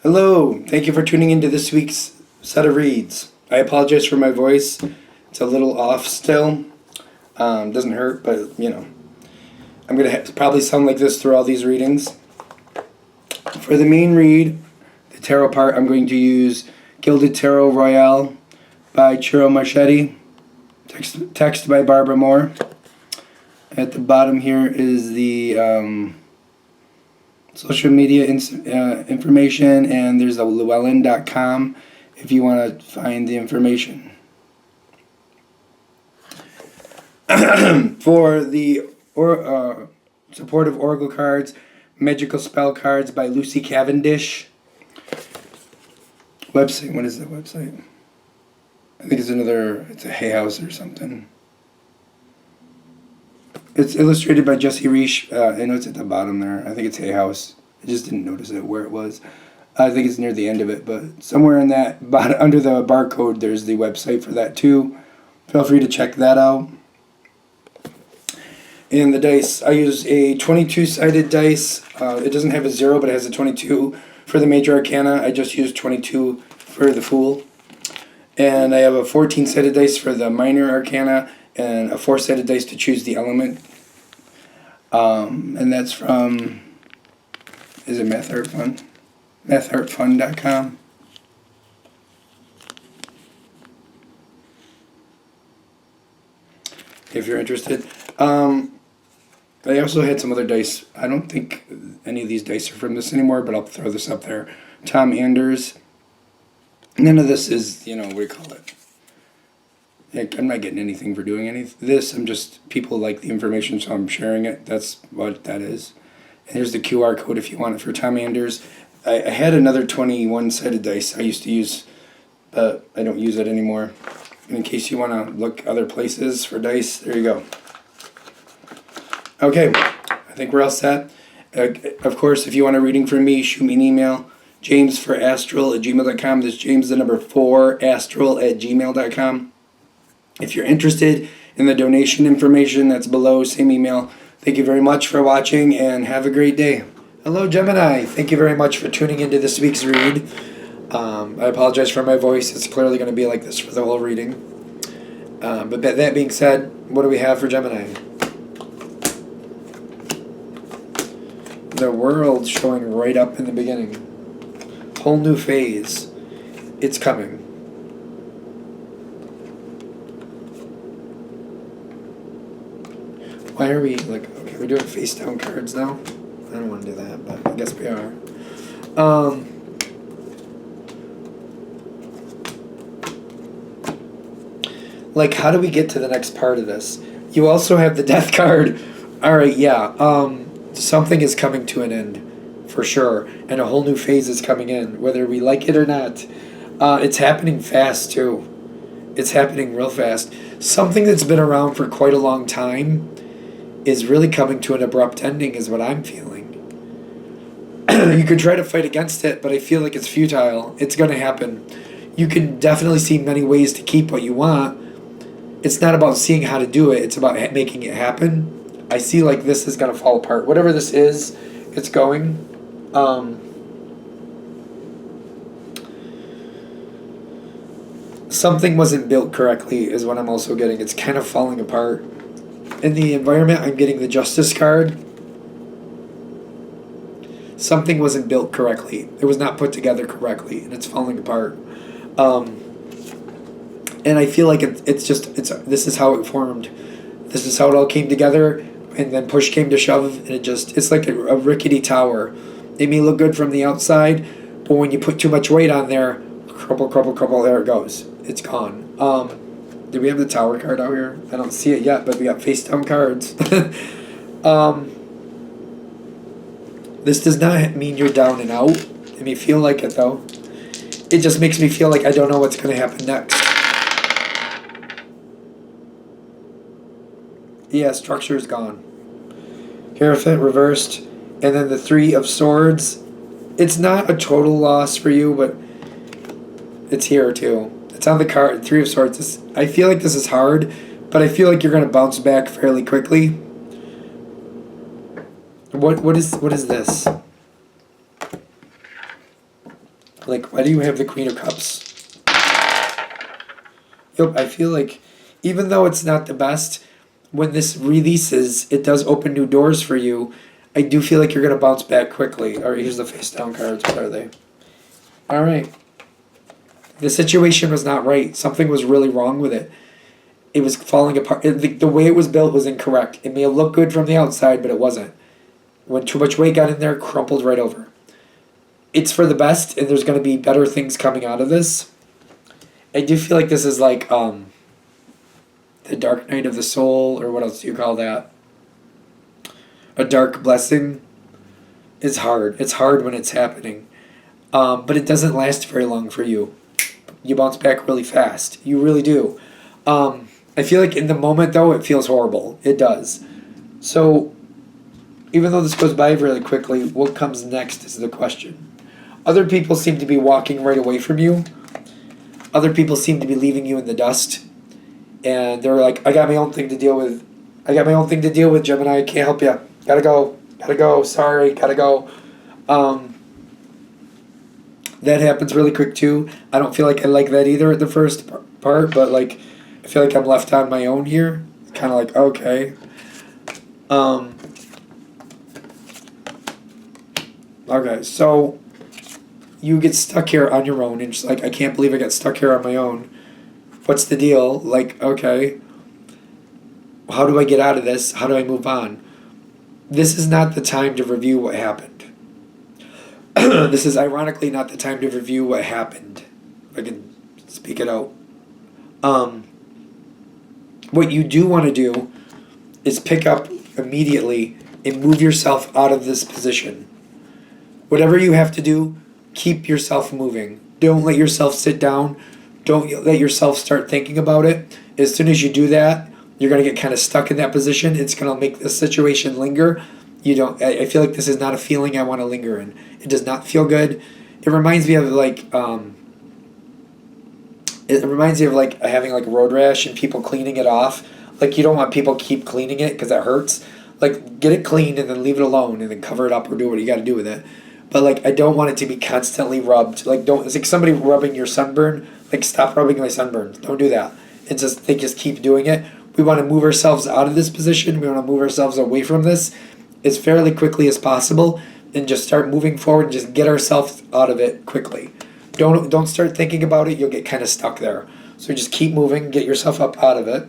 Hello, thank you for tuning into this week's set of reads. I apologize for my voice. It's a little off still. Doesn't hurt, but I'm going to probably sound like this through all these readings. For the main read, the tarot part, I'm going to use Gilded Tarot Royale by Chiro Marchetti, text by Barbara Moore. At the bottom here is the social media information, and there's a llewellyn.com if you want to find the information. For the supportive oracle cards, Magical Spell Cards by Lucy Cavendish. Website, what is the website? I think it's a Hay House or something. It's illustrated by Jesse Reish. I know it's at the bottom there. I think it's Hay House. I just didn't notice it where it was. I think it's near the end of it, but somewhere in that, under the barcode, there's the website for that too. Feel free to check that out. And the dice, I use a 22-sided dice. It doesn't have a 0, but it has a 22 for the major arcana. I just used 22 for the Fool. And I have a 14-sided dice for the minor arcana, and a 4-sided dice to choose the element. And that's from, is it Math Art Fun? MathArtFun.com. If you're interested. I also had some other dice. I don't think any of these dice are from this anymore, but I'll throw this up there. Tom Anders. None of this is, what do you call it? I'm not getting anything for doing any of this. I'm just, people like the information, so I'm sharing it. That's what that is. And here's the QR code if you want it for Tom Anders. I had another 21-sided dice I used to use, but I don't use it anymore. In case you want to look other places for dice, there you go. Okay, I think we're all set. Of course, if you want a reading from me, shoot me an email. jamesforastral@gmail.com. That's James, the number 4, astral@gmail.com. If you're interested in the donation information, that's below, same email. Thank you very much for watching, and have a great day. Hello, Gemini. Thank you very much for tuning into this week's read. I apologize for my voice. It's clearly going to be like this for the whole reading. But that being said, what do we have for Gemini? The world showing right up in the beginning. Whole new phase. It's coming. Why are we okay, we're doing face down cards now? I don't want to do that, but I guess we are. How do we get to the next part of this? You also have the death card. Alright, yeah. Something is coming to an end, for sure. And a whole new phase is coming in, whether we like it or not. It's happening fast, too. It's happening real fast. Something that's been around for quite a long time is really coming to an abrupt ending, is what I'm feeling. You could try to fight against it, but I feel like it's futile. It's going to happen. You can definitely see many ways to keep what you want. It's not about seeing how to do it. It's about making it happen. I see this is going to fall apart. Whatever this is, it's going. Something wasn't built correctly is what I'm also getting. It's kind of falling apart. In the environment, I'm getting the Justice card. Something wasn't built correctly. It was not put together correctly, and it's falling apart. And I feel like this is how it formed. This is how it all came together, and then push came to shove, and it's like a rickety tower. It may look good from the outside, but when you put too much weight on there, crumple, crumple, crumple, there it goes. It's gone. Do we have the tower card out here? I don't see it yet, but we got face down cards. This does not mean you're down and out. It may feel like it, though. It just makes me feel like I don't know what's going to happen next. Yeah, structure is gone. Hierophant reversed. And then the 3 of Swords. It's not a total loss for you, but it's here, too. It's on the card, 3 of Swords. I feel like this is hard, but I feel like you're going to bounce back fairly quickly. What is this? Like, why do you have the Queen of Cups? Yep, I feel like even though it's not the best, when this releases, it does open new doors for you. I do feel like you're going to bounce back quickly. All right, here's the face down cards. What are they? All right. The situation was not right. Something was really wrong with it. It was falling apart. The way it was built was incorrect. It may have looked good from the outside, but it wasn't. When too much weight got in there, crumpled right over. It's for the best, and there's going to be better things coming out of this. I do feel like this is like the dark night of the soul, or what else do you call that? A dark blessing is hard. It's hard when it's happening. But it doesn't last very long for you. You bounce back really fast. You really do. I feel like in the moment, though, it feels horrible. It does. So, even though this goes by really quickly, what comes next is the question. Other people seem to be walking right away from you. Other people seem to be leaving you in the dust. And they're like, I got my own thing to deal with. I got my own thing to deal with, Gemini. I can't help you. Gotta go. Gotta go. Sorry. Gotta go. That happens really quick, too. I don't feel like I like that either at the first part, but, like, I feel like I'm left on my own here. Kind of like, okay. Okay, so you get stuck here on your own, and just like, I can't believe I got stuck here on my own. What's the deal? Like, okay, how do I get out of this? How do I move on? This is not the time to review what happened. This is ironically not the time to review what happened. If I can speak it out. What you do want to do is pick up immediately and move yourself out of this position. Whatever you have to do, keep yourself moving. Don't let yourself sit down. Don't let yourself start thinking about it. As soon as you do that, you're going to get kind of stuck in that position. It's going to make the situation linger. I feel like this is not a feeling I want to linger in. It does not feel good. It reminds me of like having like road rash and people cleaning it off. Like, you don't want people keep cleaning it because that hurts. Like, get it cleaned and then leave it alone and then cover it up or do what you got to do with it. But like, I don't want it to be constantly rubbed. Like, it's like somebody rubbing your sunburn. Like, stop rubbing my sunburn. Don't do that. They just keep doing it. We want to move ourselves out of this position. We want to move ourselves away from this as fairly quickly as possible and just start moving forward and just get ourselves out of it quickly. Don't start thinking about it. You'll get kind of stuck there. So just keep moving, get yourself up out of it.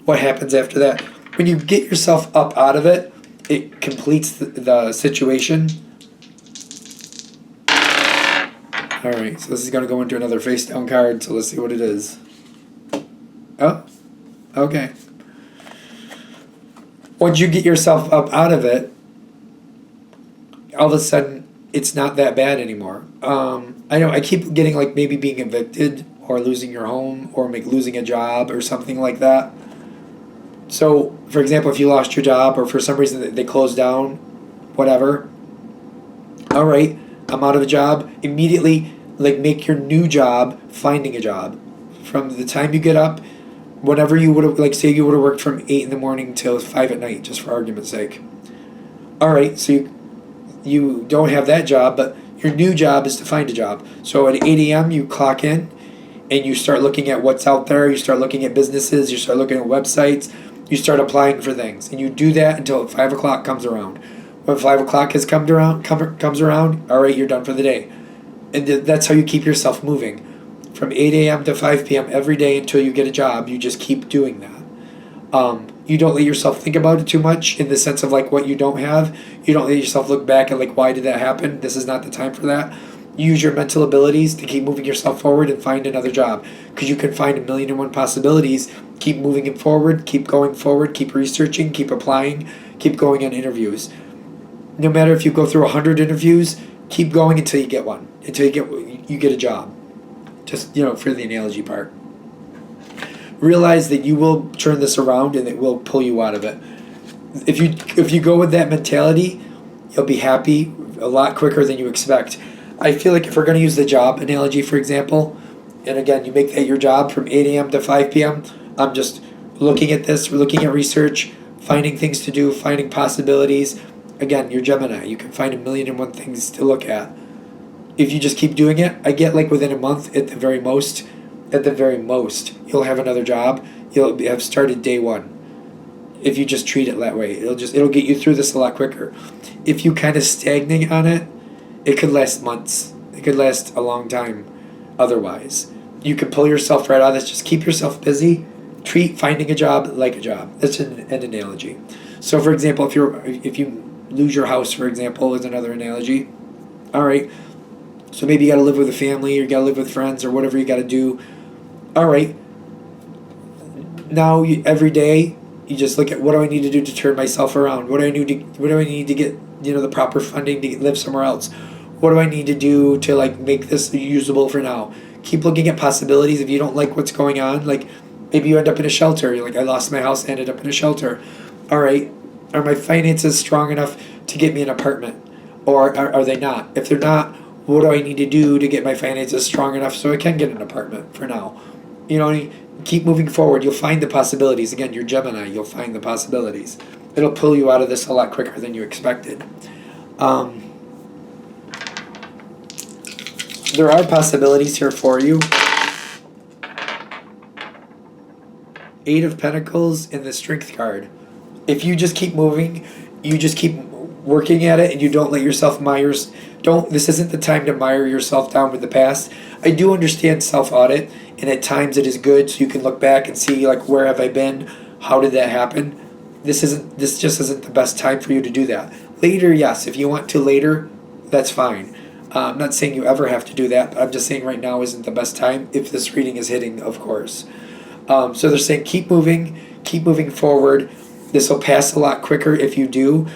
What happens after that? When you get yourself up out of it, it completes the situation. Alright, so this is going to go into another face down card, so let's see what it is. Oh, okay. Once you get yourself up out of it, all of a sudden, it's not that bad anymore. I know I keep getting like maybe being evicted or losing your home or losing a job or something like that. So, for example, if you lost your job or for some reason they closed down, whatever. All right, I'm out of a job. Immediately, like, make your new job finding a job. From the time you get up, whenever you would have, like, say you would have worked from 8 in the morning till 5 at night, just for argument's sake. All right, so you don't have that job, but your new job is to find a job. So at 8 a.m. you clock in and you start looking at what's out there. You start looking at businesses. You start looking at websites. You start applying for things. And you do that until 5 o'clock comes around. When 5 o'clock has comes around, all right, you're done for the day. And that's how you keep yourself moving. From 8 a.m. to 5 p.m. every day until you get a job, you just keep doing that. You don't let yourself think about it too much in the sense of like what you don't have. You don't let yourself look back at like, why did that happen? This is not the time for that. Use your mental abilities to keep moving yourself forward and find another job, because you can find 1,000,001 possibilities. Keep moving it forward, keep going forward, keep researching, keep applying, keep going on interviews. No matter if you go through 100 interviews, keep going until you get one, until you get a job. Just, for the analogy part. Realize that you will turn this around and it will pull you out of it. If you go with that mentality, you'll be happy a lot quicker than you expect. I feel like if we're going to use the job analogy, for example, and again, you make that your job from 8 a.m. to 5 p.m., I'm just looking at this, we're looking at research, finding things to do, finding possibilities. Again, you're Gemini. You can find 1,000,001 things to look at. If you just keep doing it, I get like within a month at the very most, you'll have another job. You'll have started day one. If you just treat it that way, it'll get you through this a lot quicker. If you kind of stagnate on it, it could last months. It could last a long time otherwise. You can pull yourself right out of this. Just keep yourself busy. Treat finding a job like a job. That's an analogy. So for example, if you lose your house, for example, is another analogy. All right. So maybe you got to live with a family, or you got to live with friends, or whatever you got to do. All right. Now every day you just look at, what do I need to do to turn myself around? What do I need to get, the proper funding to live somewhere else? What do I need to do to like make this usable for now? Keep looking at possibilities. If you don't like what's going on, like maybe you end up in a shelter. You're like, I lost my house, ended up in a shelter. All right. Are my finances strong enough to get me an apartment? Or are they not? If they're not, what do I need to do to get my finances strong enough so I can get an apartment for now? Keep moving forward. You'll find the possibilities. Again, you're Gemini. You'll find the possibilities. It'll pull you out of this a lot quicker than you expected. There are possibilities here for you. 8 of Pentacles and the Strength card. If you just keep moving, you just keep working at it, and you don't let yourself this isn't the time to mire yourself down with the past. I do understand self-audit, and at times it is good so you can look back and see, like, where have I been? How did that happen? This just isn't the best time for you to do that. Later, yes. If you want to later, that's fine. I'm not saying you ever have to do that, but I'm just saying right now isn't the best time if this reading is hitting, of course. So they're saying keep moving forward. This will pass a lot quicker if you do.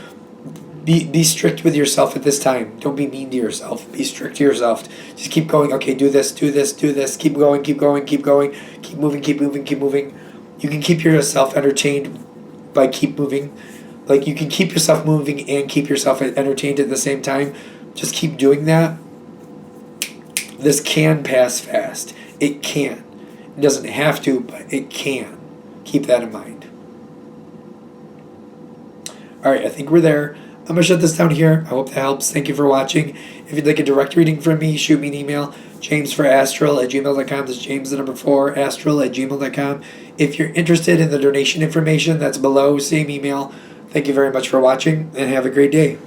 Be strict with yourself at this time. Don't be mean to yourself. Be strict to yourself. Just keep going. Okay, do this. Keep going. Keep moving. You can keep yourself entertained by keep moving. Like, you can keep yourself moving and keep yourself entertained at the same time. Just keep doing that. This can pass fast. It can. It doesn't have to, but it can. Keep that in mind. All right, I think we're there. I'm going to shut this down here. I hope that helps. Thank you for watching. If you'd like a direct reading from me, shoot me an email. jamesforastral@gmail.com. That's James the number 4, astral@gmail.com. If you're interested in the donation information, that's below. Same email. Thank you very much for watching, and have a great day.